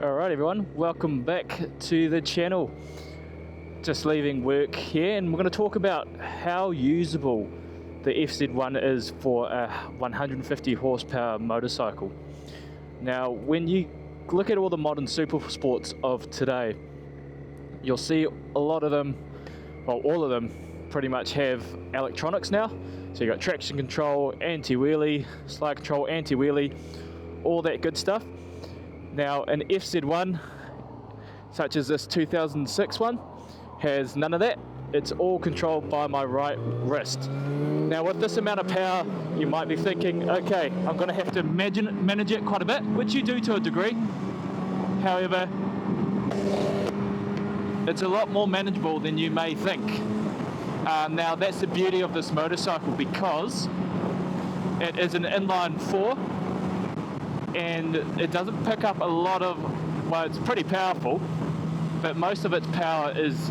Alright everyone, welcome back to the channel. Just leaving work here and we're going to talk about how usable the FZ1 is for a 150 horsepower motorcycle. Now when you look at all the modern super sports of today, you'll see a lot of them, well all of them pretty much have electronics now. So you've got traction control, anti-wheelie, slide control, anti-wheelie, all that good stuff. Now an FZ1 such as this 2006 one has none of that. It's all controlled by my right wrist. Now with this amount of power you might be thinking, okay, I'm going to have to manage it quite a bit, which you do to a degree. However, it's a lot more manageable than you may think. Now that's the beauty of this motorcycle, because it is an inline 4 and it doesn't pick up a lot of, well, it's pretty powerful, but most of its power is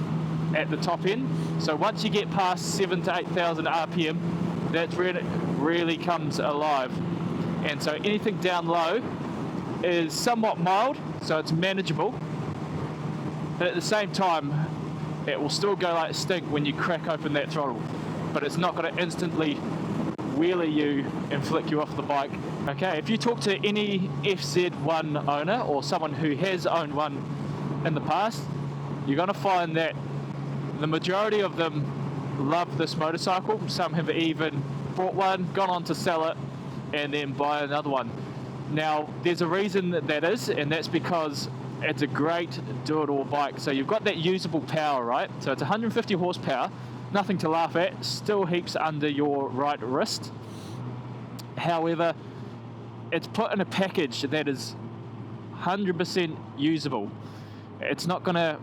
at the top end. So once you get past 7,000 to 8,000 RPM, that's when it really comes alive. And so anything down low is somewhat mild, so it's manageable, but at the same time it will still go like stink when you crack open that throttle, but it's not going to instantly wheelie you and flick you off the bike. Okay, if you talk to any FZ1 owner or someone who has owned one in the past, you're going to find that the majority of them love this motorcycle. Some have even bought one, gone on to sell it, and then buy another one. Now, there's a reason that is, and that's because it's a great do-it-all bike. So you've got that usable power, right? So it's 150 horsepower, nothing to laugh at, still heaps under your right wrist. However, it's put in a package that is 100% usable. It's not going to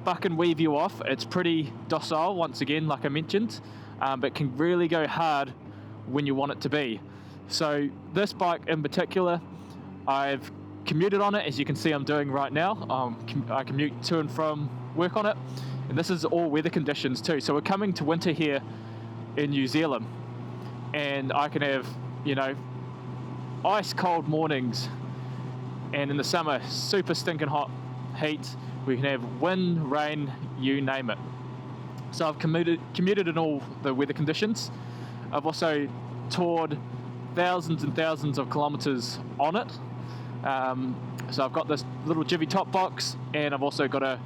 buck and weave you off. It's pretty docile, once again, like I mentioned, but can really go hard when you want it to be. So this bike in particular, I've commuted on it, as you can see I'm doing right now. I commute to and from work on it, and this is all weather conditions too. So we're coming to winter here in New Zealand, and I can have, you know, ice cold mornings, and in the summer super stinking hot heat. We can have wind, rain, you name it. So I've commuted in all the weather conditions. I've also toured thousands and thousands of kilometers on it. So I've got this little jivvy top box, and I've also got a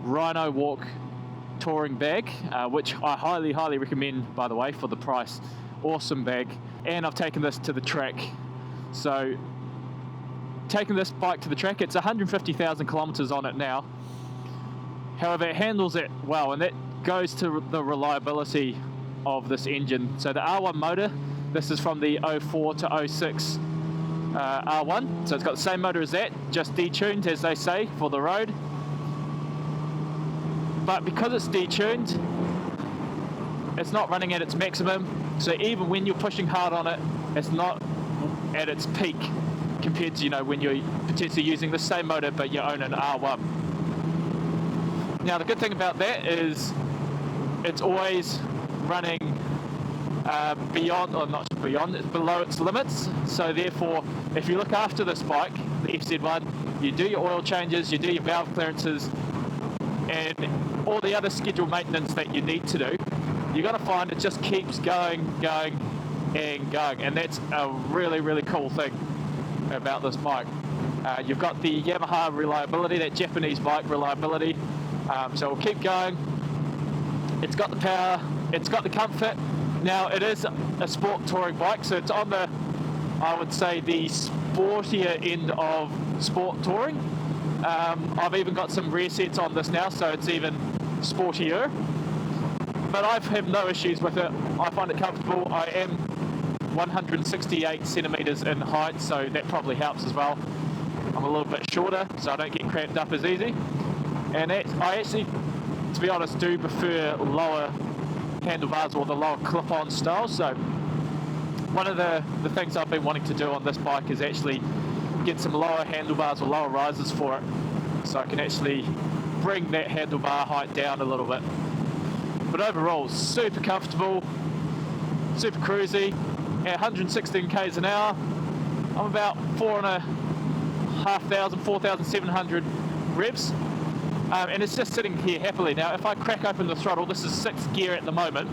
Rhino Walk touring bag, which I highly recommend, by the way, for the price. Awesome bag. And I've taken this to the track. So taking this bike to the track, it's 150,000 kilometers on it now. However, it handles it well, and that goes to the reliability of this engine. So the R1 motor, this is from the 04 to 06 R1, so it's got the same motor as that, just detuned, as they say, for the road. But because it's detuned, it's not running at its maximum, so even when you're pushing hard on it, it's not at its peak compared to, you know, when you're potentially using the same motor but you own an R1. Now the good thing about that is it's always running beyond, or not beyond, it's below its limits. So therefore, if you look after this bike, the FZ1, you do your oil changes, you do your valve clearances, and all the other scheduled maintenance that you need to do, you're going to find it just keeps going, and that's a really cool thing about this bike. You've got the Yamaha reliability, that Japanese bike reliability, so we'll keep going. It's got the power, it's got the comfort. Now it is a sport touring bike, so it's on the, I would say, the sportier end of sport touring. I've even got some rear sets on this now, so it's even sportier, but I have no issues with it. I find it comfortable. I am 168 centimeters in height, so that probably helps as well. I'm a little bit shorter, so I don't get cramped up as easy. And I actually, to be honest, do prefer lower handlebars or the lower clip-on style. So one of the things I've been wanting to do on this bike is actually get some lower handlebars or lower risers for it, so I can actually bring that handlebar height down a little bit. But overall, super comfortable, super cruisy. At 116 k's an hour, I'm about 4.5 4,500, 4,700 revs, and it's just sitting here happily. Now if I crack open the throttle, this is 6th gear at the moment,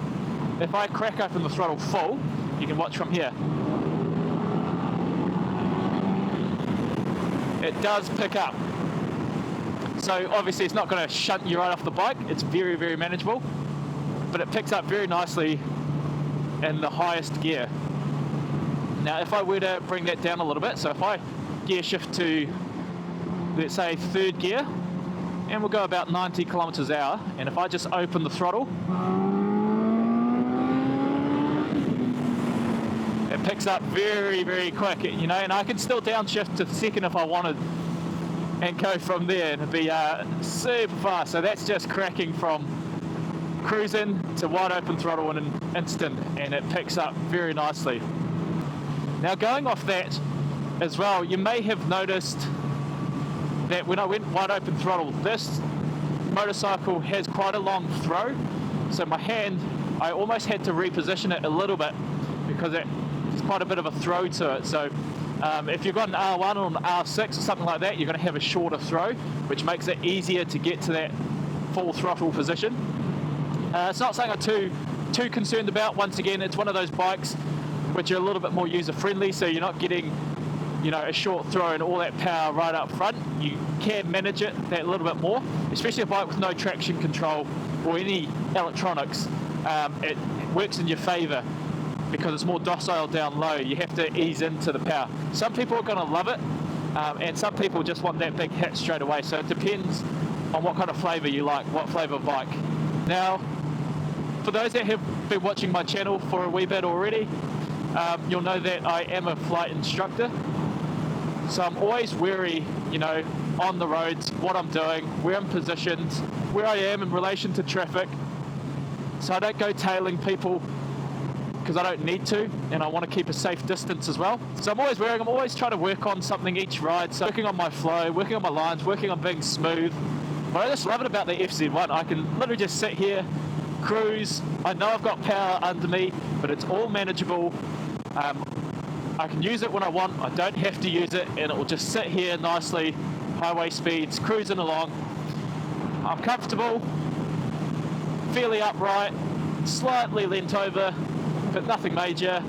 if I crack open the throttle full, you can watch from here, it does pick up. So obviously it's not going to shunt you right off the bike, it's very, very manageable, but it picks up very nicely in the highest gear. Now if I were to bring that down a little bit, so if I gear shift to, let's say, 3rd gear, and we'll go about 90 kilometers an hour, and if I just open the throttle, it picks up very, very quick, you know, and I can still downshift to 2nd if I wanted and go from there, and it'd be super fast. So that's just cracking from cruising to wide open throttle in an instant, and it picks up very nicely. Now going off that as well, you may have noticed that when I went wide open throttle, this motorcycle has quite a long throw, so my hand, I almost had to reposition it a little bit because there's quite a bit of a throw to it. So if you've got an R1 or an R6 or something like that, you're going to have a shorter throw, which makes it easier to get to that full throttle position. It's not something I'm too concerned about. Once again, it's one of those bikes which are a little bit more user-friendly, so you're not getting, you know, a short throw and all that power right up front. You can manage it that little bit more, especially a bike with no traction control or any electronics. It works in your favour because it's more docile down low. You have to ease into the power. Some people are going to love it, and some people just want that big hit straight away. So it depends on what kind of flavour you like, what flavour of bike. Now, for those that have been watching my channel for a wee bit already, you'll know that I am a flight instructor. So I'm always wary, you know, on the roads, what I'm doing, where I'm positioned, where I am in relation to traffic. So I don't go tailing people because I don't need to, and I want to keep a safe distance as well. So I'm always trying to work on something each ride, so working on my flow, working on my lines, working on being smooth. But I just love it about the FZ1. I can literally just sit here, cruise. I know I've got power under me, but it's all manageable. I can use it when I want, I don't have to use it, and it will just sit here nicely, highway speeds, cruising along. I'm comfortable, fairly upright, slightly leant over, but nothing major,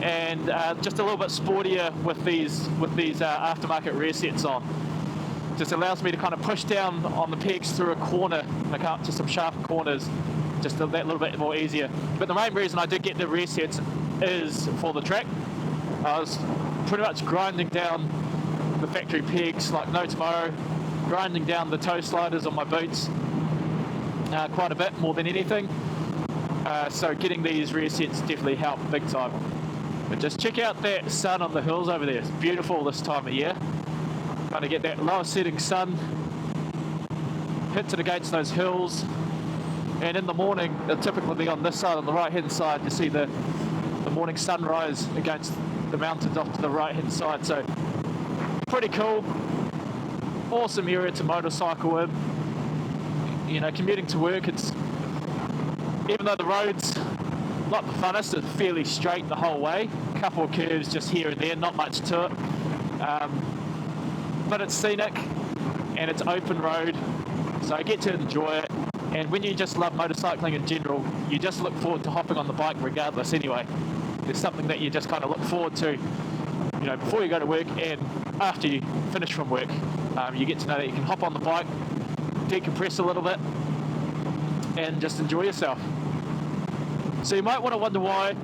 and just a little bit sportier with these aftermarket rear sets on. Just allows me to kind of push down on the pegs through a corner, like up to some sharp corners, just that little bit more easier. But the main reason I did get the rear sets is for the track. I was pretty much grinding down the factory pegs like no tomorrow, grinding down the toe sliders on my boots quite a bit, more than anything. So getting these rear sets definitely helped big time. But just check out that sun on the hills over there. It's beautiful this time of year. Trying to get that lower setting sun hits it against those hills. And in the morning, it'll typically be on this side, on the right hand side, you see the morning sunrise against the mountains off to the right hand side. So pretty cool. Awesome area to motorcycle in. You know, commuting to work, it's, even though the road's not the funnest, it's fairly straight the whole way. A couple of curves just here and there, not much to it. But it's scenic and it's open road, so I get to enjoy it. And when you just love motorcycling in general, you just look forward to hopping on the bike regardless anyway. There's something that you just kind of look forward to, you know, before you go to work and after you finish from work. You get to know that you can hop on the bike, decompress a little bit, and just enjoy yourself. So you might want to wonder why,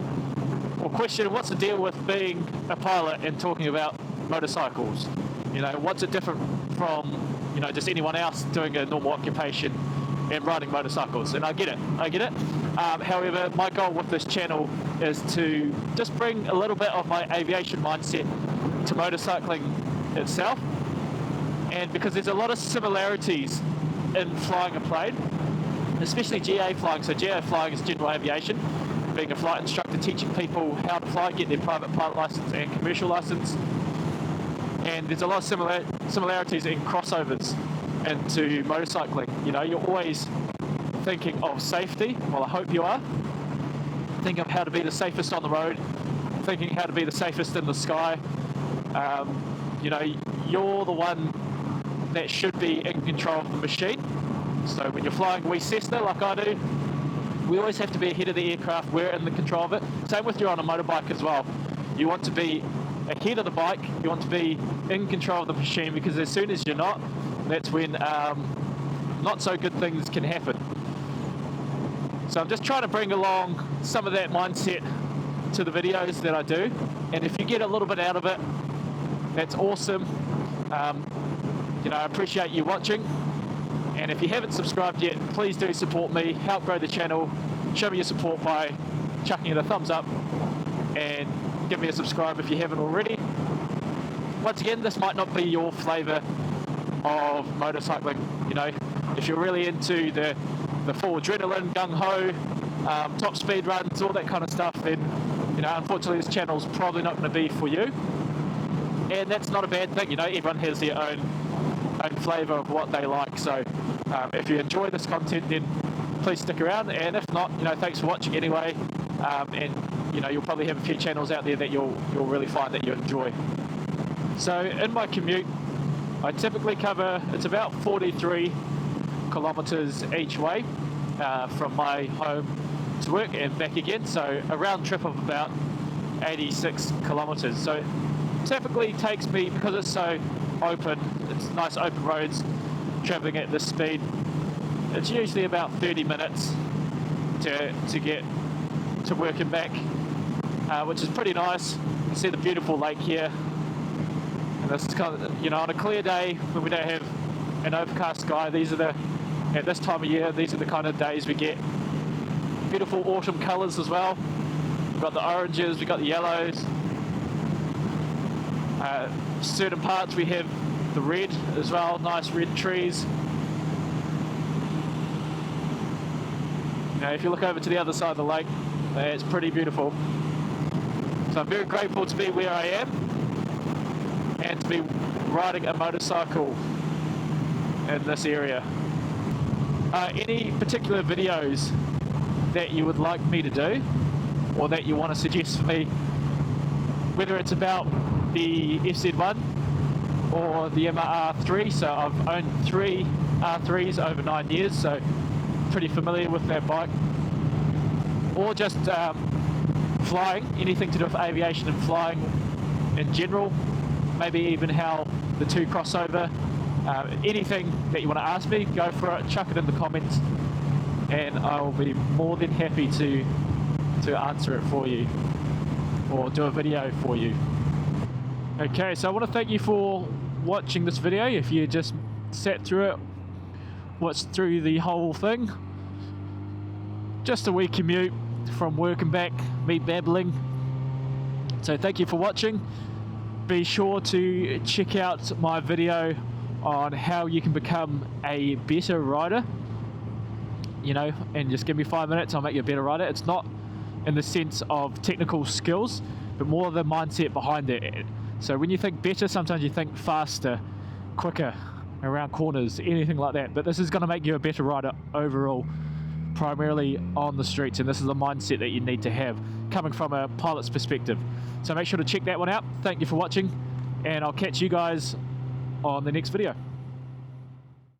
or question what's the deal with being a pilot and talking about motorcycles. You know, what's it different from, you know, just anyone else doing a normal occupation and riding motorcycles? And I get it. However, my goal with this channel is to just bring a little bit of my aviation mindset to motorcycling itself. And because there's a lot of similarities in flying a plane, especially GA flying. So GA flying is general aviation, being a flight instructor, teaching people how to fly, get their private pilot license and commercial license. And there's a lot of similarities and crossovers into motorcycling. You know, you're always thinking of safety. Well, I hope you are. Thinking of how to be the safest on the road, thinking how to be the safest in the sky. you know, you're the one that should be in control of the machine. So when you're flying a wee Cessna like I do, we always have to be ahead of the aircraft. We're in the control of it. Same with you on a motorbike as well. You want to be ahead of the bike. You want to be in control of the machine, because as soon as you're not, that's when not so good things can happen. So I'm just trying to bring along some of that mindset to the videos that I do. And if you get a little bit out of it, that's awesome. You know, I appreciate you watching. And if you haven't subscribed yet, please do support me, help grow the channel, show me your support by chucking it a thumbs up, and give me a subscribe if you haven't already. Once again, this might not be your flavour of motorcycling. You know, if you're really into the full adrenaline, gung-ho, top speed runs, all that kind of stuff, then, you know, unfortunately this channel's probably not going to be for you. And that's not a bad thing. You know, everyone has their own flavour of what they like. So if you enjoy this content, then please stick around, and if not, you know, thanks for watching anyway. And you know, you'll probably have a few channels out there that you'll really find that you enjoy. So in my commute, I typically cover, it's about 43 kilometres each way from my home to work and back again. So a round trip of about 86 kilometres. So typically takes me, because it's so open, it's nice open roads, travelling at this speed, it's usually about 30 minutes to get to work and back, which is pretty nice. You can see the beautiful lake here, and this is kind of, you know, on a clear day when we don't have an overcast sky, these are at this time of year, these are the kind of days we get. Beautiful autumn colours as well. We've got the oranges, we've got the yellows. Certain parts we have the red as well, nice red trees. You know, if you look over to the other side of the lake, it's pretty beautiful. So I'm very grateful to be where I am and to be riding a motorcycle in this area. Any particular videos that you would like me to do, or that you want to suggest for me, whether it's about the FZ1 or the Yamaha R3, so I've owned 3 R3s over 9 years, so pretty familiar with that bike, or just flying, anything to do with aviation and flying in general, maybe even how the two cross over. Anything that you want to ask me, go for it, chuck it in the comments, and I will be more than happy to answer it for you, or do a video for you. Okay, so I want to thank you for watching this video. If you just sat through it, watched through the whole thing, just a wee commute from work and back, me babbling. So thank you for watching. Be sure to check out my video on how you can become a better rider, you know, and just give me 5 minutes, I'll make you a better rider. It's not in the sense of technical skills, but more the mindset behind it. So when you think better, sometimes you think faster, quicker, around corners, anything like that. But this is going to make you a better rider overall, primarily on the streets, and this is the mindset that you need to have coming from a pilot's perspective. So make sure to check that one out. Thank you for watching, and I'll catch you guys on the next video.